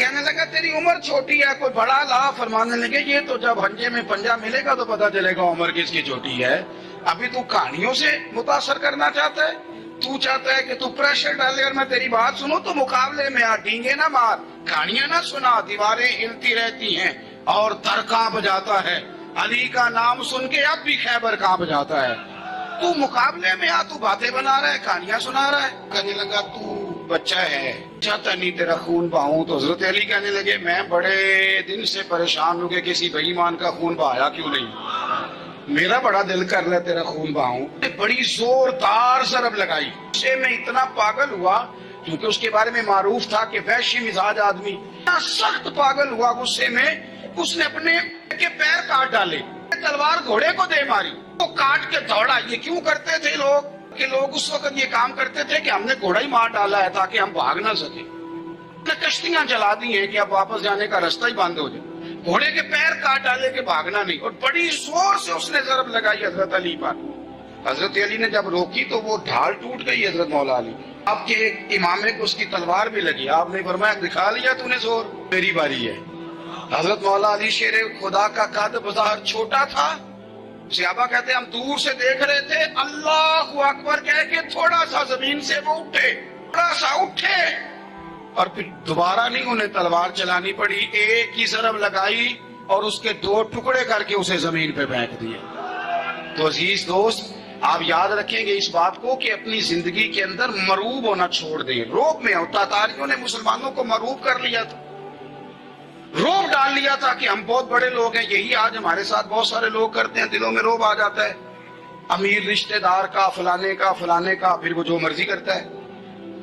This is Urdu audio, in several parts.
کہنے لگا تیری عمر چھوٹی ہے، کوئی بڑا لا، فرمانے لگے یہ تو جب ہنجے میں پنجہ ملے گا تو پتا چلے گا عمر کس کی چھوٹی ہے، ابھی تو کہانیوں سے متاثر کرنا چاہتا ہے، تو چاہتا ہے کہ تو پریشر ڈالے اور میں تیری بات سنوں تو مقابلے میں آ، ڈینگے نہ مار، کہانیاں نہ سنا، دیواریں ہلتی رہتی ہیں اور تر کانپ جاتا ہے، علی کا نام سن کے اب بھی خیبر کانپ جاتا ہے، تو مقابلے میں آ، تو باتیں بنا رہا ہے، کہانیاں سنا رہا ہے۔ کہنے لگا تو بچہ ہے، چاہتا نہیں تیرا خون بہاؤں، تو حضرت علی کہنے لگے میں بڑے دن سے پریشان ہوں کہ کسی بے ایمان کا خون بہایا کیوں نہیں، میرا بڑا دل کر رہا ہے تیرا خون بہاؤں۔ بڑی زوردار ضرب لگائی، اسے میں اتنا پاگل ہوا کیونکہ اس کے بارے میں معروف تھا کہ وحشی مزاج آدمی، اتنا سخت پاگل ہوا غصے میں، اس نے اپنے کے پیر کاٹ ڈالے، تلوار گھوڑے کو دے ماری، وہ کاٹ کے دوڑا۔ یہ کیوں کرتے تھے لوگ کہ لوگ اس وقت یہ کام کرتے تھے کہ ہم نے گھوڑا ہی مار ڈالا ہے تاکہ ہم بھاگ نہ سکیں، کشتیاں چلا دی ہیں کہ اب واپس جانے کا راستہ ہی بند ہو جائے، گھوڑے کے پیر کاٹ ڈالے کہ بھاگنا نہیں، اور بڑی زور سے اس نے ضرب لگائی حضرت علی پر۔ حضرت علی نے جب روکی تو وہ ڈھال ٹوٹ گئی حضرت مولا علی، آپ کے ایک امامے کو اس کی تلوار بھی لگی، آپ نے فرمایا دکھا لیا تو نے زور، میری باری ہے۔ حضرت مولا علی شیر خدا کا قد بظاہر چھوٹا تھا، صحابہ کہتے ہیں ہم دور سے دیکھ رہے تھے، اللہ اکبر کہہ کے تھوڑا سا زمین سے وہ اٹھے، تھوڑا سا اٹھے، اور پھر دوبارہ نہیں انہیں تلوار چلانی پڑی، ایک ہی ضرب لگائی اور اس کے دو ٹکڑے کر کے اسے زمین پہ پھینک دیے۔ تو عزیز دوست، آپ یاد رکھیں گے اس بات کو کہ اپنی زندگی کے اندر مرعوب ہونا چھوڑ دیں، روب میں ہوتا، تاتاریوں نے مسلمانوں کو مرعوب کر لیا تھا، روب ڈال لیا تھا کہ ہم بہت بڑے لوگ ہیں، یہی آج ہمارے ساتھ بہت سارے لوگ کرتے ہیں، دلوں میں روب آ جاتا ہے، امیر رشتہ دار کا، فلانے کا، فلانے کا، پھر وہ جو مرضی کرتا ہے۔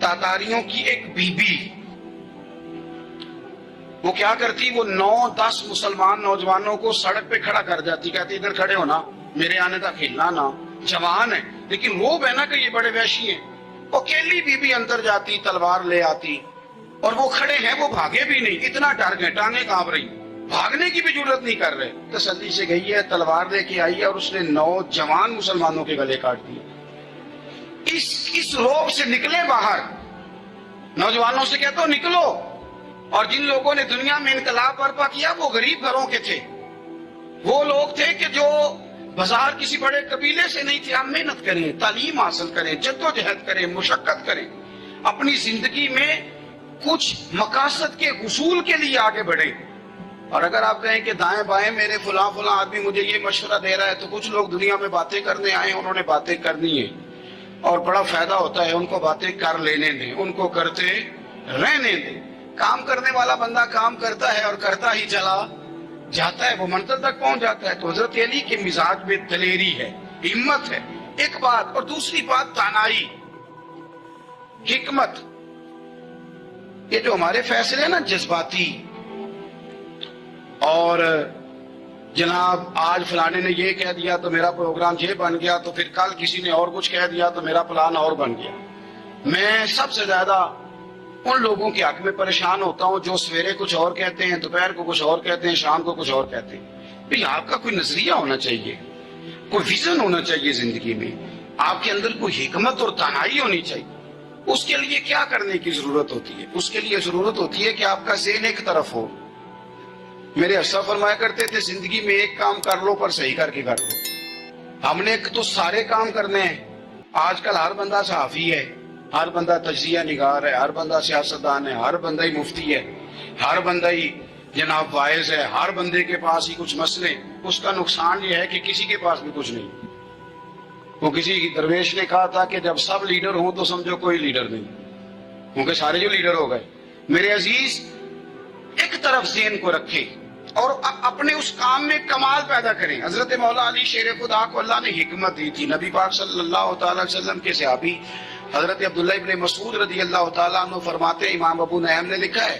تاتاریوں کی ایک بی بی، وہ کیا کرتی، وہ 9-10 مسلمان نوجوانوں کو سڑک پہ کھڑا کر جاتی، کہتی ادھر کھڑے ہونا، میرے آنے تک ہلنا نہ، جوان ہے لیکن روب ہے نا کہ یہ بڑے وحشی ہیں، وہ اکیلی بی بی اندر جاتی، تلوار لے آتی، اور وہ کھڑے ہیں، وہ بھاگے بھی نہیں، اتنا ڈر گئے، ٹانگیں کانپ رہی، بھاگنے کی بھی ضرورت نہیں کر رہے، تسلی سے گئی ہے، تلوار لے کے آئی ہے اور اس نے 9 جوان مسلمانوں کے گلے کاٹ دیے۔ اس روب سے نکلے باہر، نوجوانوں سے کہتا ہوں نکلو۔ اور جن لوگوں نے دنیا میں انقلاب برپا کیا وہ غریب گھروں کے تھے، وہ لوگ تھے کہ جو بازار کسی بڑے قبیلے سے نہیں تھے، ہم محنت کریں، تعلیم حاصل کریں، جدوجہد کریں، مشقت کریں، اپنی زندگی میں کچھ مقاصد کے حصول کے لیے آگے بڑھیں۔ اور اگر آپ کہیں کہ دائیں بائیں میرے فلاں آدمی مجھے یہ مشورہ دے رہا ہے، تو کچھ لوگ دنیا میں باتیں کرنے آئے ہیں، انہوں نے باتیں کرنی ہیں اور بڑا فائدہ ہوتا ہے، ان کو باتیں کر لینے دیں، ان کو کرتے رہنے دیں۔ کام کرنے والا بندہ کام کرتا ہے اور کرتا ہی چلا جاتا ہے، وہ منزل تک پہنچ جاتا ہے۔ تو حضرت علی کے مزاج میں دلیری ہے، ہمت ہے، ایک بات، اور دوسری بات دانائی، حکمت۔ یہ جو ہمارے فیصلے ہیں نا جذباتی، اور جناب آج فلانے نے یہ کہہ دیا تو میرا پروگرام یہ بن گیا، تو پھر کل کسی نے اور کچھ کہہ دیا تو میرا پلان اور بن گیا۔ میں سب سے زیادہ ان لوگوں کے حق میں پریشان ہوتا ہوں جو سویرے کچھ اور کہتے ہیں، دوپہر کو کچھ اور کہتے ہیں، شام کو کچھ اور کہتے ہیں۔ بھئی آپ کا کوئی نظریہ ہونا چاہیے، کوئی ویژن ہونا چاہیے زندگی میں، آپ کے اندر کوئی حکمت اور دانائی ہونی چاہیے۔ اس کے لیے کیا کرنے کی ضرورت ہوتی ہے؟ اس کے لیے ضرورت ہوتی ہے کہ آپ کا ذہن ایک طرف ہو۔ میرے افسر فرمایا کرتے تھے زندگی میں ایک کام کر لو پر صحیح کر کے کر لو۔ ہم نے تو سارے کام کرنے ہیں۔ آج کل ہر بندہ صحافی ہے، ہر بندہ تجزیہ نگار ہے، ہر بندہ سیاستدان ہے، ہر بندہ ہی مفتی ہے، ہر بندہ ہی جناب واعظ ہے، ہر بندے کے پاس ہی کچھ مسئلے۔ اس کا نقصان یہ ہے کہ کسی کے پاس بھی کچھ نہیں۔ وہ کسی درویش نے کہا تھا کہ جب سب لیڈر ہوں تو سمجھو کوئی لیڈر نہیں، کیونکہ سارے جو لیڈر ہو گئے۔ میرے عزیز، ایک طرف ذہن کو رکھے اور اپنے اس کام میں کمال پیدا کریں۔ حضرت مولا علی شیر خدا کو اللہ نے حکمت دی تھی۔ نبی پاک صلی اللہ تعالی وسلم کے صحابی حضرت عبداللہ ابن مسعود رضی اللہ تعالیٰ عنہ فرماتے ہیں، امام ابو نعیم نے لکھا ہے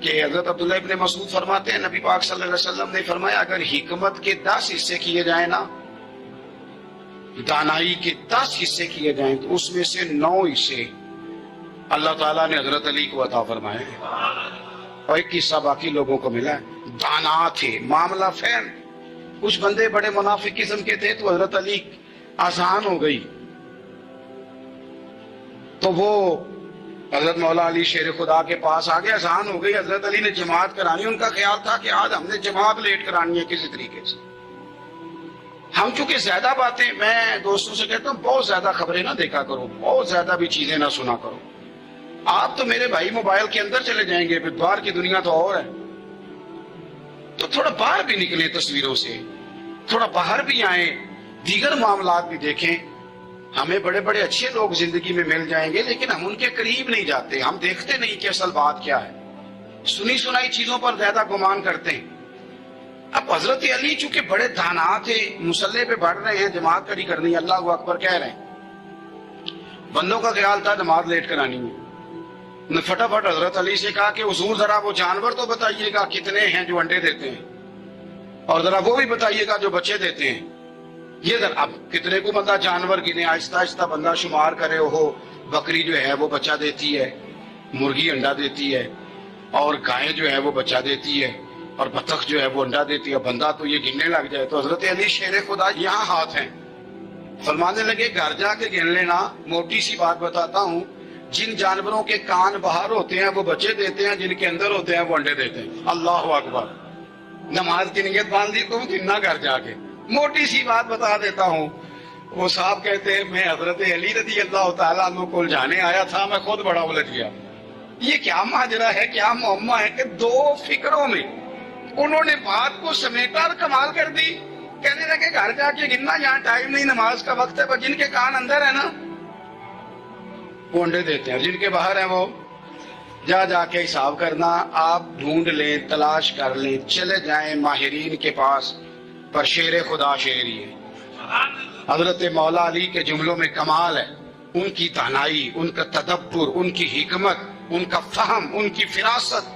کہ حضرت عبداللہ ابن مسعود فرماتے ہیں نبی پاک صلی اللہ علیہ وسلم نے فرمایا اگر حکمت کے 10 حصے کیے جائیں نا، دانائی کے 10 حصے کیے جائیں، تو اس میں سے 9 حصے اللہ تعالیٰ نے حضرت علی کو عطا فرمائے اور 1 حصہ باقی لوگوں کو ملا ہے۔ دانا تھے، معاملہ فہم۔ کچھ بندے بڑے منافق قسم کے تھے تو حضرت علی آسان ہو گئی، تو وہ حضرت مولا علی شیر خدا کے پاس آ گئے، اذان ہو گئی، حضرت علی نے جماعت کرانی، ان کا خیال تھا کہ آج ہم نے جماعت لیٹ کرانی ہے کسی طریقے سے۔ ہم چونکہ زیادہ باتیں، میں دوستوں سے کہتا ہوں بہت زیادہ خبریں نہ دیکھا کرو، بہت زیادہ بھی چیزیں نہ سنا کرو۔ آپ تو میرے بھائی موبائل کے اندر چلے جائیں گے، پھر باہر کی دنیا تو اور ہے، تو تھوڑا باہر بھی نکلیں تصویروں سے، تھوڑا باہر بھی آئیں، دیگر معاملات بھی دیکھیں۔ ہمیں بڑے بڑے اچھے لوگ زندگی میں مل جائیں گے، لیکن ہم ان کے قریب نہیں جاتے، ہم دیکھتے نہیں کہ اصل بات کیا ہے، سنی سنائی چیزوں پر زیادہ گمان کرتے ہیں۔ اب حضرت علی چونکہ بڑے دانا تھے، مسلح پہ بڑھ رہے ہیں، جماعت کھڑی کرنی، اللہ اکبر کہہ رہے ہیں، بندوں کا خیال تھا نماز لیٹ کرانی ہے۔ نے فٹافٹ حضرت علی سے کہا کہ حضور ذرا وہ جانور تو بتائیے گا کتنے ہیں جو انڈے دیتے ہیں، اور ذرا وہ بھی بتائیے گا جو بچے دیتے ہیں۔ یہ ذرا اب کتنے کو بندہ جانور گنے، آہستہ آہستہ بندہ شمار کرے، ہو بکری جو ہے وہ بچہ دیتی ہے، مرغی انڈا دیتی ہے، اور گائے جو ہے وہ بچہ دیتی ہے، اور بطخ جو ہے وہ انڈا دیتی ہے، بندہ تو یہ گننے لگ جائے۔ تو حضرت علی شیر خدا یہاں ہاتھ ہیں، فرمانے لگے گھر جا کے گن لینا، موٹی سی بات بتاتا ہوں، جن جانوروں کے کان باہر ہوتے ہیں وہ بچے دیتے ہیں، جن کے اندر ہوتے ہیں وہ انڈے دیتے ہیں۔ اللہ اکبر، نماز کی نیت باندھ لی تو گننا گھر جا کے۔ موٹی سی بات بتا دیتا ہوں، وہ صاحب کہتے ہیں میں حضرت علی رضی اللہ تعالیٰ عنہ کو الجھانے آیا تھا، میں خود بڑا الجھ گیا۔ یہ کیا ماجرا ہے، کیا معمہ ہے کہ دو فکروں میں انہوں نے بات کو سمیٹا اور کمال کر دی۔ کہنے لگے گھر جا کے گننا، یہاں ٹائم نہیں، نماز کا وقت ہے، پر جن کے کان اندر ہے نا وہ انڈے دیتے ہیں، جن کے باہر ہیں وہ جا جا کے حساب کرنا۔ آپ ڈھونڈ لیں، تلاش کر لیں، چلے جائیں ماہرین کے پاس، پر شیر خدا شیر ہی ہے۔ حضرت مولا علی کے جملوں میں کمال ہے، ان کی دانائی، ان کا تدبر، ان کی حکمت، ان کا فہم، ان کی فراست،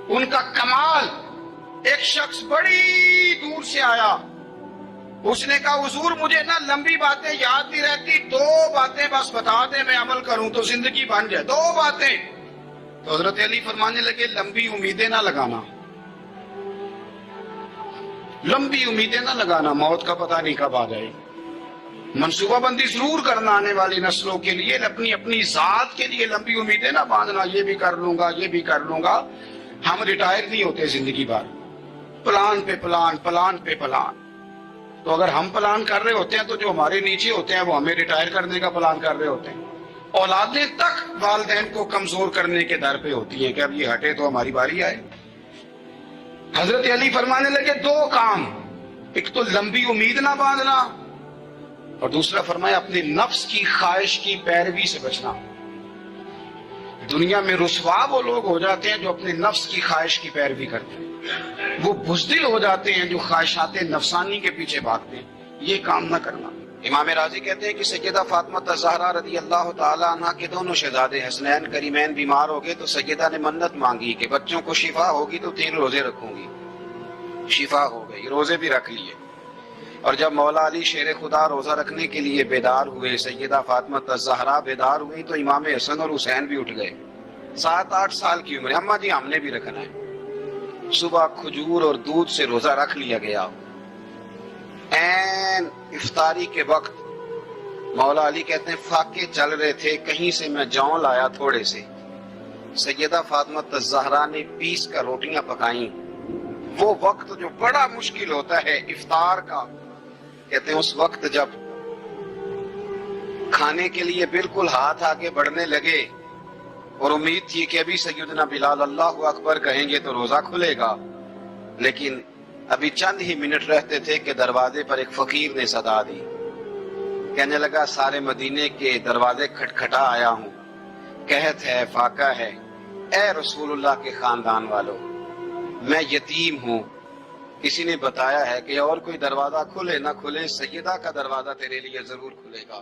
ان کا کمال۔ ایک شخص بڑی دور سے آیا، اس نے کہا حضور مجھے نا لمبی باتیں یاد نہیں رہتی، دو باتیں بس بتا دیں میں عمل کروں تو زندگی بن جائے، دو باتیں۔ تو حضرت علی فرمانے لگے لمبی امیدیں نہ لگانا، لمبی امیدیں نہ لگانا، موت کا پتہ نہیں کب آ جائے۔ منصوبہ بندی ضرور کرنا آنے والی نسلوں کے لیے، اپنی اپنی ذات کے لیے لمبی امیدیں نہ باندھنا، یہ بھی کر لوں گا، یہ بھی کر لوں گا۔ ہم ریٹائر نہیں ہوتے زندگی بھر، پلان پہ پلان، پلان پہ پلان۔ تو اگر ہم پلان کر رہے ہوتے ہیں تو جو ہمارے نیچے ہوتے ہیں وہ ہمیں ریٹائر کرنے کا پلان کر رہے ہوتے ہیں۔ اولادیں تک والدین کو کمزور کرنے کے در پہ ہوتی ہیں کہ اب یہ ہٹے تو ہماری باری آئے۔ حضرت علی فرمانے لگے دو کام، ایک تو لمبی امید نہ باندھنا، اور دوسرا فرمایا اپنے نفس کی خواہش کی پیروی سے بچنا۔ دنیا میں رسوا وہ لوگ ہو جاتے ہیں جو اپنے نفس کی خواہش کی پیروی کرتے ہیں، وہ بزدل ہو جاتے ہیں جو خواہشات نفسانی کے پیچھے بھاگتے ہیں، یہ کام نہ کرنا۔ امام راضی کہتے ہیں کہ سیدہ فاطمہ الزہرا رضی اللہ تعالی عنہا کے دونوں شہزادے حسنین کریمین بیمار ہو گئے تو سیدہ نے منت مانگی کہ بچوں کو شفا ہوگی تو 3 روزے رکھوں گی۔ شفا ہو گئی، روزے بھی رکھ لیے۔ اور جب مولا علی شیر خدا روزہ رکھنے کے لیے بیدار ہوئے، سیدہ فاطمہ الزہرا بیدار ہوئی تو امام حسن اور حسین بھی اٹھ گئے، 7-8 سال کی عمر، اماں جی ہم نے بھی رکھنا ہے۔ صبح کھجور اور دودھ سے روزہ رکھ لیا گیا۔ این افطاری کے وقت مولا علی کہتے ہیں فاقے چل رہے تھے، کہیں سے میں جون لایا تھوڑے سے، سیدہ فاطمہ الزہرا نے پیس کر روٹیاں پکائیں۔ وہ وقت جو بڑا مشکل ہوتا ہے افطار کا، کہتے ہیں اس وقت جب کھانے کے لیے بالکل ہاتھ آگے بڑھنے لگے اور امید تھی کہ ابھی سیدنا بلال اللہ اکبر کہیں گے تو روزہ کھلے گا، لیکن ابھی چند ہی منٹ رہتے تھے کہ دروازے پر ایک فقیر نے صدا دی، کہنے لگا سارے مدینے کے دروازے کھٹکھٹا آیا ہوں، قحط ہے، فاقہ ہے، اے رسول اللہ کے خاندان والو میں یتیم ہوں، کسی نے بتایا ہے کہ اور کوئی دروازہ کھلے نہ کھلے سیدہ کا دروازہ تیرے لیے ضرور کھلے گا۔